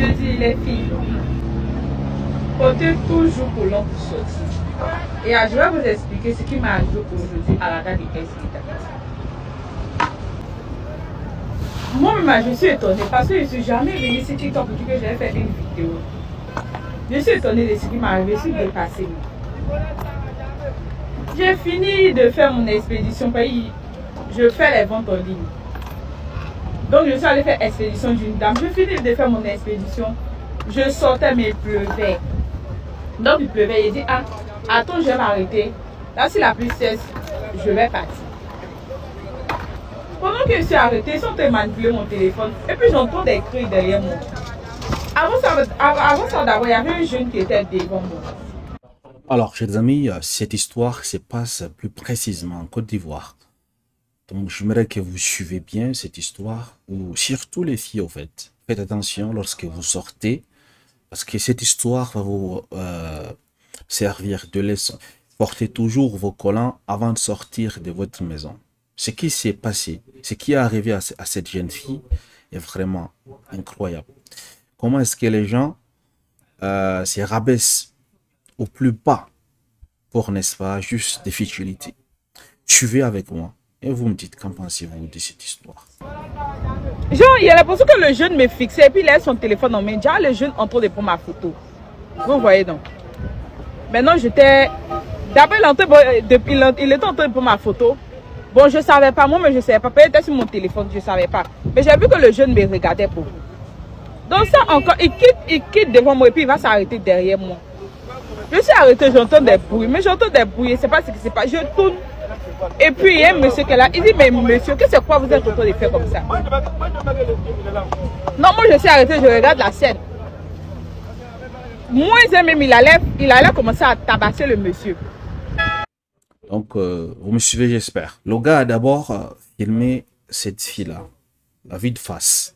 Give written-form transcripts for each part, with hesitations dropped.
je dis les filles, portez toujours collant pour sortir. Et je vais vous expliquer ce qui m'est arrivé aujourd'hui à la date du 15 septembre. Moi-même, je suis étonnée parce que je ne suis jamais venue sur TikTok pour dire que j'allais faire une vidéo. Je suis étonnée de ce qui m'est arrivé, je suis dépassée. J'ai fini de faire mon expédition, je fais les ventes en ligne. Donc je suis allée faire l'expédition d'une dame. Je finis de faire mon expédition. Je sortais mais il pleuvait. Donc il pleuvait. Il dit, ah, attends, je vais m'arrêter. Là, si la pluie cesse, je vais partir. Pendant que je suis arrêtée, ils sont en train de manipuler mon téléphone. Et puis j'entends des cris derrière moi. Avant ça d'abord, il y avait un jeune qui était devant moi. Alors, chers amis, cette histoire se passe plus précisément en Côte d'Ivoire. Donc, j'aimerais que vous suivez bien cette histoire, ou surtout les filles, au fait. Faites attention lorsque vous sortez, parce que cette histoire va vous servir de leçon. Portez toujours vos collants avant de sortir de votre maison. Ce qui s'est passé, ce qui est arrivé à cette jeune fille est vraiment incroyable. Comment est-ce que les gens se rabaissent au plus bas pour, n'est-ce pas, juste des futilités. Suivez avec moi et vous me dites qu'en pensez-vous de cette histoire. Genre, il y a l'impression que le jeune me fixait et puis il a son téléphone en main. Déjà, le jeune en train de prendre ma photo. Vous voyez donc. Maintenant, j'étais... D'abord, il était en train de prendre ma photo. Bon, je ne savais pas, moi, mais je ne savais pas. Peut-être sur mon téléphone, je ne savais pas. Mais j'ai vu que le jeune me regardait beaucoup. Donc ça encore, il quitte devant moi et puis il va s'arrêter derrière moi. Je suis arrêtée, j'entends des bruits, mais j'entends des bruits, je ne sais pas ce qui se passe. Je tourne et puis il y a un monsieur qui est là, il dit mais monsieur, qu'est-ce que c'est quoi vous êtes en train de faire comme ça? Non, moi je suis arrêtée, je regarde la scène. Moi même il allait commencer à tabasser le monsieur. Donc vous me suivez j'espère. Le gars a d'abord filmé cette fille-là, la vue de face.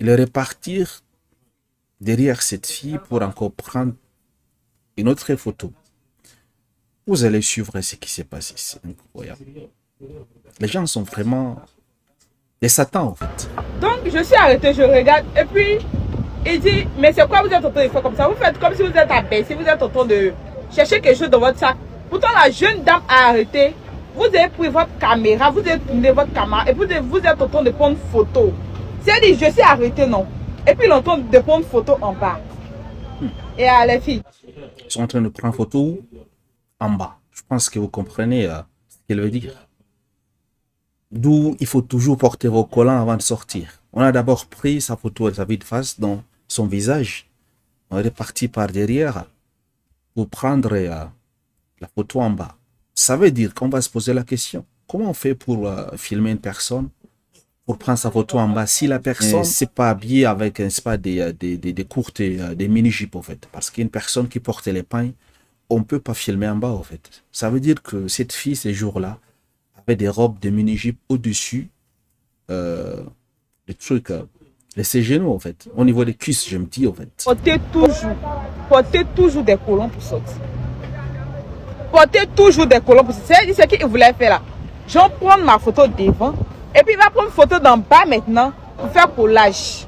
Il est reparti derrière cette fille pour encore prendre une autre photo. Vous allez suivre ce qui s'est passé. C'est incroyable. Les gens sont vraiment des satans en fait. Donc je suis arrêtée, je regarde et puis il dit mais c'est quoi vous êtes en train de faire comme ça? Vous faites comme si vous êtes abaissé, vous êtes en train de chercher quelque chose dans votre sac. Pourtant la jeune dame a arrêté. Vous avez pris votre caméra, vous avez tourné votre caméra et vous êtes en train de prendre photo. C'est-à-dire je suis arrêtée non. Et puis il est en train de prendre photo en bas. Et les filles. Ils sont en train de prendre photo en bas. Je pense que vous comprenez ce qu'il veut dire. D'où il faut toujours porter vos collants avant de sortir. On a d'abord pris sa photo de sa vue de face dans son visage. On est parti par derrière pour prendre la photo en bas. Ça veut dire qu'on va se poser la question. Comment on fait pour filmer une personne, pour prendre sa photo en bas, si la personne ne s'est pas habillée avec des courtes, des mini-jupes en fait. Parce qu'une personne qui porte les pains, on ne peut pas filmer en bas en fait. Ça veut dire que cette fille, ces jours-là, avait des robes de mini-jupes au-dessus, des trucs, de ses genoux en fait. Au niveau des cuisses, je me dis en fait. Portez toujours des collants pour sortir. Portez toujours des collants pour sortir. C'est ce qu'il voulait faire là. Je vais prendre ma photo devant. Et puis il va prendre une photo d'en bas maintenant pour faire collage.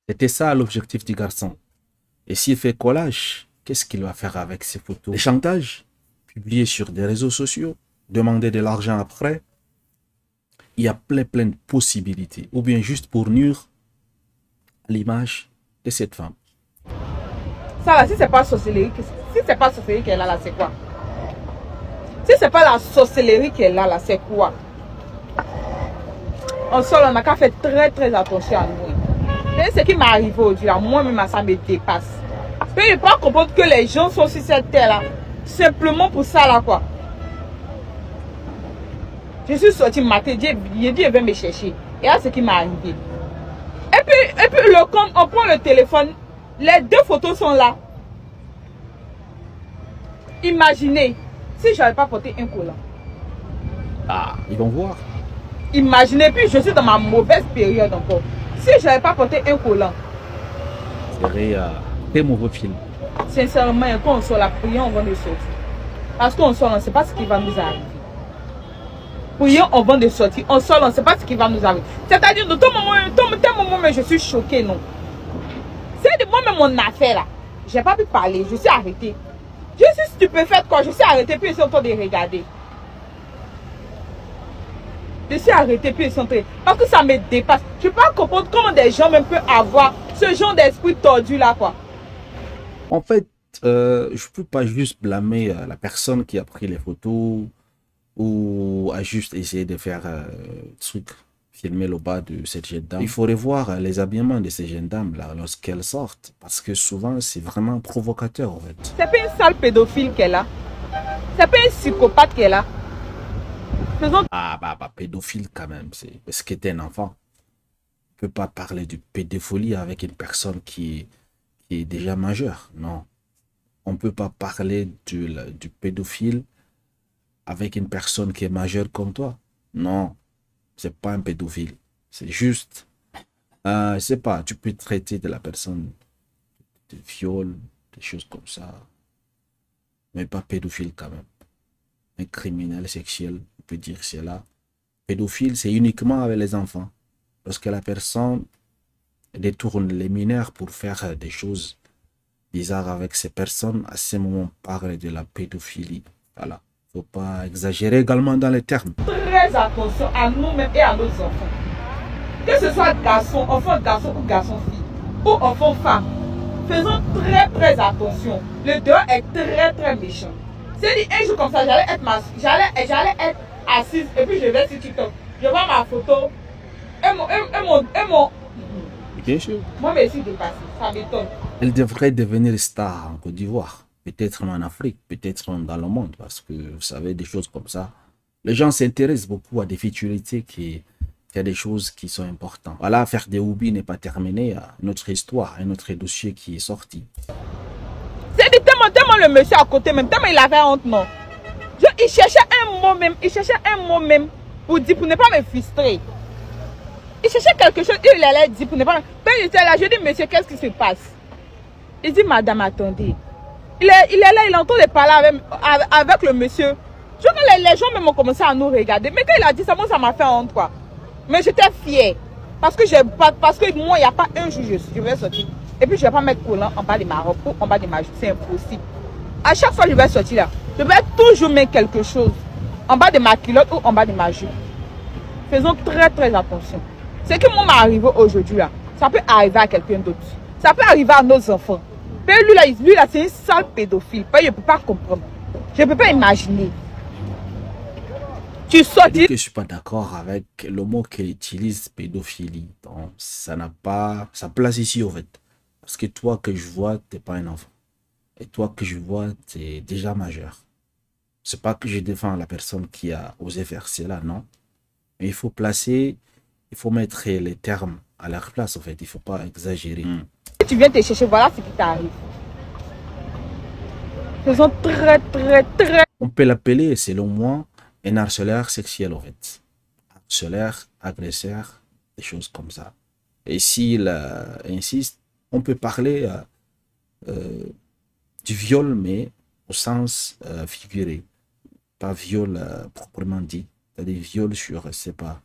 C'était ça l'objectif du garçon. Et s'il fait collage, qu'est-ce qu'il va faire avec ces photos? Les chantages, publiés sur des réseaux sociaux, demander de l'argent après. Il y a plein de possibilités. Ou bien juste pour nuire à l'image de cette femme. Ça là, si c'est pas sorcellerie, si c'est pas sorcellerie qu'elle a là, c'est quoi? Si c'est pas la sorcellerie qu'elle a là, c'est quoi? En sol, on n'a qu'à faire très attention à nous. Et ce qui m'est arrivé aujourd'hui, moi-même, ça me dépasse. Je ne peux pas comprendre que les gens sont sur cette terre-là. Simplement pour ça, là, quoi. Je suis sorti matin, j'ai dit, il va me chercher. Et là, ce qui m'est arrivé. Et puis on prend le téléphone, les deux photos sont là. Imaginez, si je n'avais pas porté un collant. Ah, ils vont voir. Imaginez, puis je suis dans ma mauvaise période encore. Si je n'avais pas porté un collant. C'est vrai, très mauvais film. Sincèrement, quand on sort la prière, on va nous sortir. Parce qu'on sort, on ne sait pas ce qui va nous arriver. Prions, on va de sortir. On sort, on ne sait pas ce qui va nous arriver. C'est-à-dire, de tout moment, mais je suis choquée, non. mon affaire là. J'ai pas pu parler, je suis arrêtée. Je suis stupéfaite quand je suis arrêtée, puis ils sont en train de regarder. Je suis arrêtée, puis ils sont en train... Parce que ça me dépasse. Je peux pas comprendre comment des gens même peuvent avoir ce genre d'esprit tordu là, quoi. En fait, je peux pas juste blâmer la personne qui a pris les photos ou a juste essayé de faire truc, filmer le bas de cette jeune dame. Il faudrait voir les habillements de ces jeunes dames là lorsqu'elles sortent, parce que souvent c'est vraiment provocateur en fait. C'est pas une sale pédophile qu'elle a. C'est pas un psychopathe qu'elle a. Faisons... Ah bah pédophile quand même, c'est parce que t'es un enfant. On peut pas parler de pédophilie avec une personne qui est déjà majeure, non. On peut pas parler du pédophile avec une personne qui est majeure comme toi. Non, c'est pas un pédophile. C'est juste, je sais pas, tu peux traiter de la personne de viol, des choses comme ça. Mais pas pédophile quand même. Un criminel sexuel, on peut dire cela. Pédophile, c'est uniquement avec les enfants. Lorsque la personne détourne les mineurs pour faire des choses bizarres avec ces personnes, à ce moment, on parle de la pédophilie. Voilà. Faut pas exagérer également dans les termes. Très attention à nous-mêmes et à nos enfants. Que ce soit enfant garçon ou garçon fille, ou enfant femme. Faisons très attention. Le dehors est très méchant. C'est dit un jour comme ça, j'allais être assise et puis je vais sur TikTok. Je vois ma photo et mon... Bien sûr. Moi, je me suis dépassée. Ça m'étonne. Elle devrait devenir star en Côte d'Ivoire. Peut-être en Afrique, peut-être dans le monde. Parce que vous savez, des choses comme ça. Les gens s'intéressent beaucoup à des futurités qui a des choses qui sont importantes. Voilà, faire des hobbies n'est pas terminé. Notre histoire, un autre dossier qui est sorti. C'est dit tellement le monsieur à côté même, tellement il avait honte, non. Il cherchait un mot même pour dire, pour ne pas me frustrer. Il cherchait quelque chose, il allait dire pour ne pas... Quand il était là, je dis, monsieur, qu'est-ce qui se passe? Il dit, madame, attendez. Il est là, il est en train de parler avec le monsieur. Je vois les gens même ont commencé à nous regarder. Mais quand il a dit ça, moi, ça m'a fait honte, quoi. Mais j'étais fière. Parce que moi, il n'y a pas un jour, je vais sortir. Et puis, je ne vais pas mettre collant en bas de ma robe ou en bas de ma jupe. C'est impossible. À chaque fois que je vais sortir là, je vais toujours mettre quelque chose en bas de ma culotte ou en bas de ma jupe. Faisons très attention. Ce qui m'est arrivé aujourd'hui là, ça peut arriver à quelqu'un d'autre. Ça peut arriver à nos enfants. Mais lui là, c'est une sale pédophile. Je ne peux pas comprendre. Je ne peux pas imaginer. Tu sortis. Je ne suis pas d'accord avec le mot qu'elle utilise, pédophilie. Donc, ça n'a pas sa place ici, en fait. Parce que toi que je vois, tu n'es pas un enfant. Et toi que je vois, tu es déjà majeur. C'est pas que je défends la personne qui a osé faire cela, non. Mais il faut mettre les termes à leur place, en fait. Il ne faut pas exagérer. Si tu viens te chercher, voilà ce qui t'arrive. Faisons très... On peut l'appeler, selon moi, un harceleur sexuel, en fait. Harceleur, agresseur, des choses comme ça. Et s'il insiste, on peut parler du viol, mais au sens figuré. Pas viol proprement dit. C'est-à-dire viol sur, je sais pas,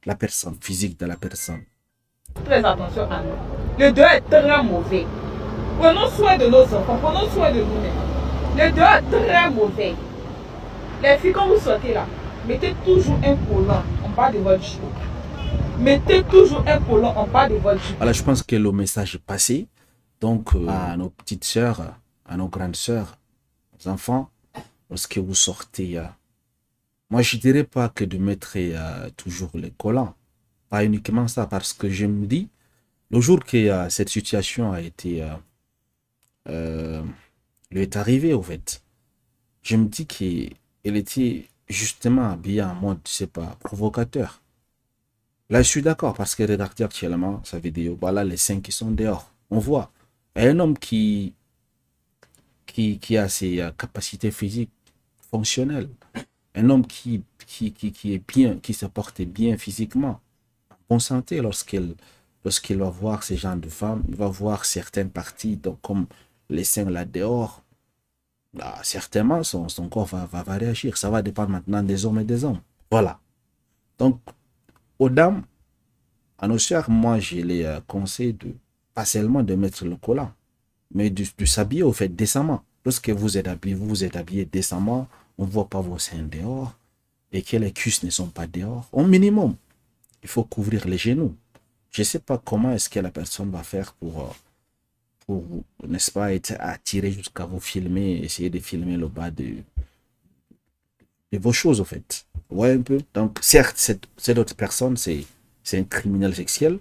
la personne, physique de la personne. Très attention à nous. Le dehors est très mauvais. Prenons soin de nos enfants, prenons soin de nous-mêmes. Le dehors est très mauvais. Les filles, quand vous sortez là, mettez toujours un collant en bas de votre jupe. Mettez toujours un collant en bas de votre jupe. Voilà, je pense que le message est passé. Donc, à nos petites sœurs, à nos grandes sœurs, aux enfants, lorsque vous sortez, moi je dirais pas que de mettre toujours les collants. Pas uniquement ça, parce que je me dis, le jour que cette situation a été lui est arrivée, au fait, je me dis qu'elle était justement habillée en mode, je sais pas, provocateur. Là, je suis d'accord, parce que regardez actuellement sa vidéo, voilà les seins qui sont dehors. On voit un homme qui a ses capacités physiques fonctionnelles, un homme qui est bien, qui se porte bien physiquement, en bonne santé lorsqu'il va voir ces gens de femmes, il va voir certaines parties, donc comme les seins là dehors, bah, certainement son corps va réagir. Ça va dépendre maintenant des hommes et des hommes. Voilà. Donc, aux dames, à nos sœurs, moi, je les conseille de pas seulement de mettre le collant, mais de s'habiller au fait décemment. Lorsque vous êtes habillé décemment, on ne voit pas vos seins dehors et que les cuisses ne sont pas dehors. Au minimum, il faut couvrir les genoux. Je ne sais pas comment est-ce que la personne va faire pour n'est-ce pas, être attiré jusqu'à vous filmer, essayer de filmer le bas de vos choses, au fait. Ouais, un peu. Donc, certes, cette autre personne, c'est un criminel sexuel,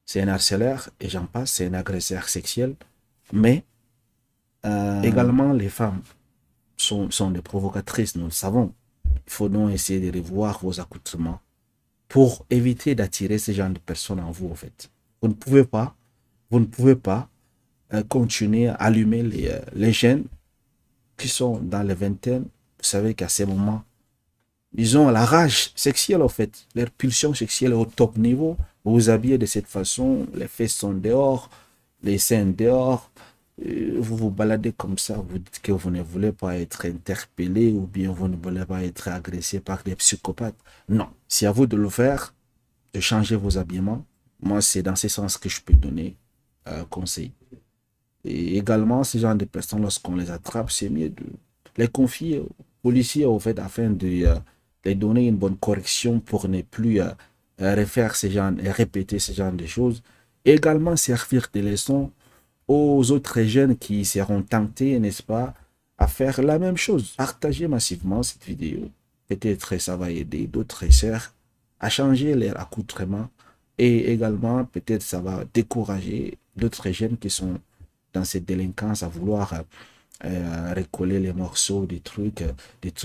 c'est un harceleur, et j'en passe, c'est un agresseur sexuel. Mais également, les femmes sont des provocatrices, nous le savons. Il faut donc essayer de revoir vos accoutrements pour éviter d'attirer ce genre de personnes en vous, en fait. Vous ne pouvez pas continuer à allumer les jeunes qui sont dans les vingtaines. Vous savez qu'à ces moments, ils ont la rage sexuelle, en fait. Leur pulsion sexuelle est au top niveau. Vous vous habillez de cette façon, les fesses sont dehors, les seins dehors. Vous vous baladez comme ça, vous dites que vous ne voulez pas être interpellé ou bien vous ne voulez pas être agressé par des psychopathes. Non, c'est à vous de le faire, de changer vos habillements. Moi, c'est dans ce sens que je peux donner conseil. Et également, ces genre de personnes, lorsqu'on les attrape, c'est mieux de les confier aux policiers, au fait, afin de les donner une bonne correction pour ne plus refaire ces genres, répéter ce genre de choses. Et également, servir de leçons aux autres jeunes qui seront tentés, n'est-ce pas, à faire la même chose. Partagez massivement cette vidéo. Peut-être ça va aider d'autres sœurs à changer leur accoutrement et également peut-être ça va décourager d'autres jeunes qui sont dans cette délinquance à vouloir recoller les morceaux des trucs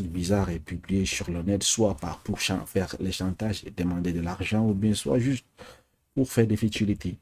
bizarres et publier sur le net, soit pour faire les chantages et demander de l'argent ou bien soit juste pour faire des futilités.